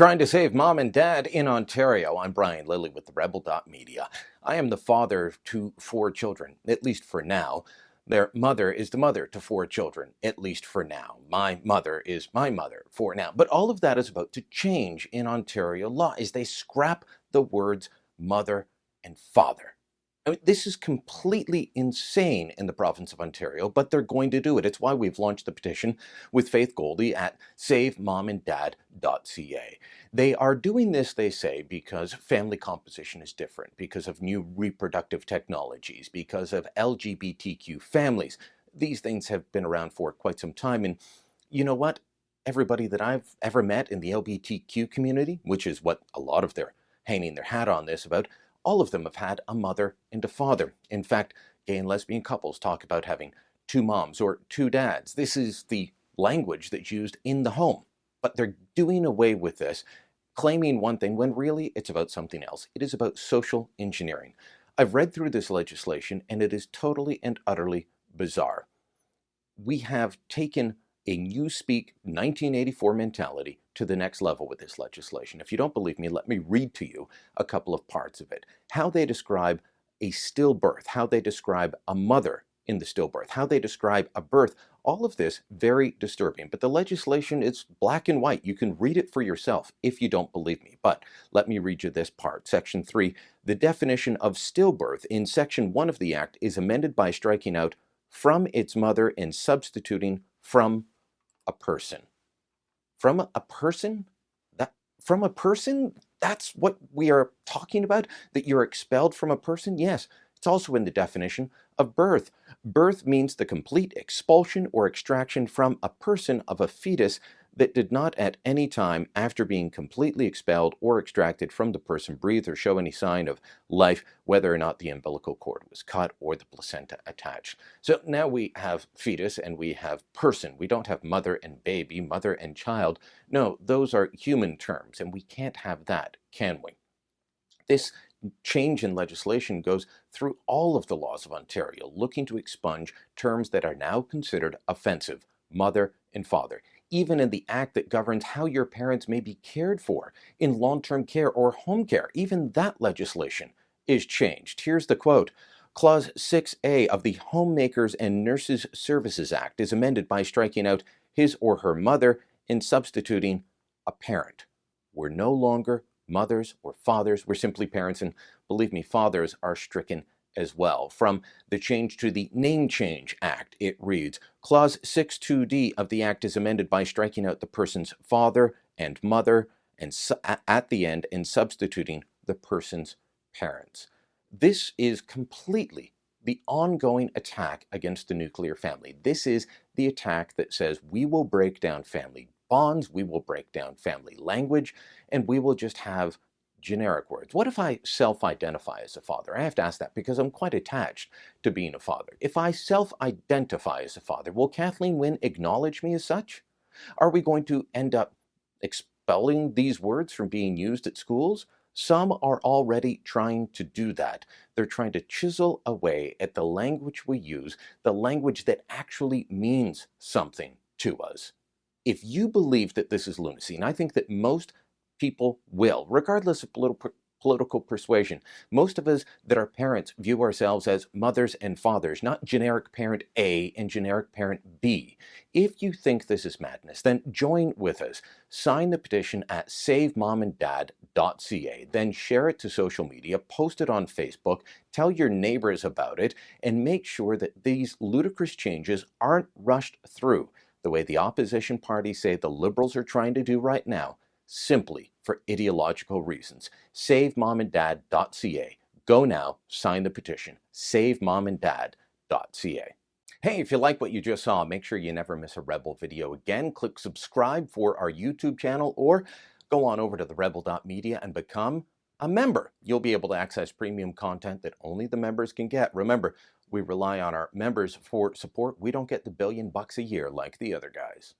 Trying to save mom and dad in Ontario. I'm Brian Lilly with the Rebel.media. I am the father to 4 children, at least for now. Their mother is the mother to 4 children, at least for now. My mother is my mother for now. But all of that is about to change in Ontario law as they scrap the words mother and father. I mean, this is completely insane in the province of Ontario, but they're going to do it. It's why we've launched the petition with Faith Goldie at savemomanddad.ca. They are doing this, they say, because family composition is different, because of new reproductive technologies, because of LGBTQ families. These things have been around for quite some time. And you know what? Everybody that I've ever met in the LGBTQ community, which is what a lot of their hanging their hat on this about, all of them have had a mother and a father. In fact, gay and lesbian couples talk about having 2 moms or 2 dads. This is the language that's used in the home. But they're doing away with this, claiming one thing when really it's about something else. It is about social engineering. I've read through this legislation and it is totally and utterly bizarre. We have taken a Newspeak 1984 mentality to the next level with this legislation. If you don't believe me, let me read to you a couple of parts of it. How they describe a stillbirth, how they describe a mother in the stillbirth, how they describe a birth, all of this very disturbing. But the legislation is black and white. You can read it for yourself if you don't believe me. But let me read you this part. Section 3, the definition of stillbirth in Section 1 of the Act is amended by striking out from its mother and substituting from a person. From a person? From a person? That's what we are talking about? That you're expelled from a person? Yes. It's also in the definition of birth. Birth means the complete expulsion or extraction from a person of a fetus that did not at any time after being completely expelled or extracted from the person breathe or show any sign of life, whether or not the umbilical cord was cut or the placenta attached. So now we have fetus and we have person. We don't have mother and baby, mother and child. No, those are human terms, and we can't have that, can we? This change in legislation goes through all of the laws of Ontario, looking to expunge terms that are now considered offensive, mother and father. Even in the act that governs how your parents may be cared for in long-term care or home care, even that legislation is changed. Here's the quote. Clause 6A of the Homemakers and Nurses Services Act is amended by striking out his or her mother and substituting a parent. We're no longer mothers or fathers, we're simply parents, and believe me, fathers are stricken as well. From the change to the Name Change Act, it reads, Clause 6.2d of the Act is amended by striking out the person's father and mother and at the end and substituting the person's parents. This is completely the ongoing attack against the nuclear family. This is the attack that says we will break down family bonds, we will break down family language, and we will just have generic words. What if I self-identify as a father? I have to ask that because I'm quite attached to being a father. If I self-identify as a father, will Kathleen Wynne acknowledge me as such? Are we going to end up expelling these words from being used at schools? Some are already trying to do that. They're trying to chisel away at the language we use, the language that actually means something to us. If you believe that this is lunacy, and I think that most people will, regardless of political persuasion, most of us that are parents view ourselves as mothers and fathers, not generic parent A and generic parent B. If you think this is madness, then join with us. Sign the petition at savemomanddad.ca, then share it to social media, post it on Facebook, tell your neighbors about it, and make sure that these ludicrous changes aren't rushed through the way the opposition parties say the Liberals are trying to do right now, simply for ideological reasons. SaveMomandDad.ca. Go now, sign the petition. SaveMomandDad.ca. Hey, if you like what you just saw, make sure you never miss a Rebel video again. Click subscribe for our YouTube channel or go on over to the Rebel.media and become a member. You'll be able to access premium content that only the members can get. Remember, we rely on our members for support. We don't get the $1 billion a year like the other guys.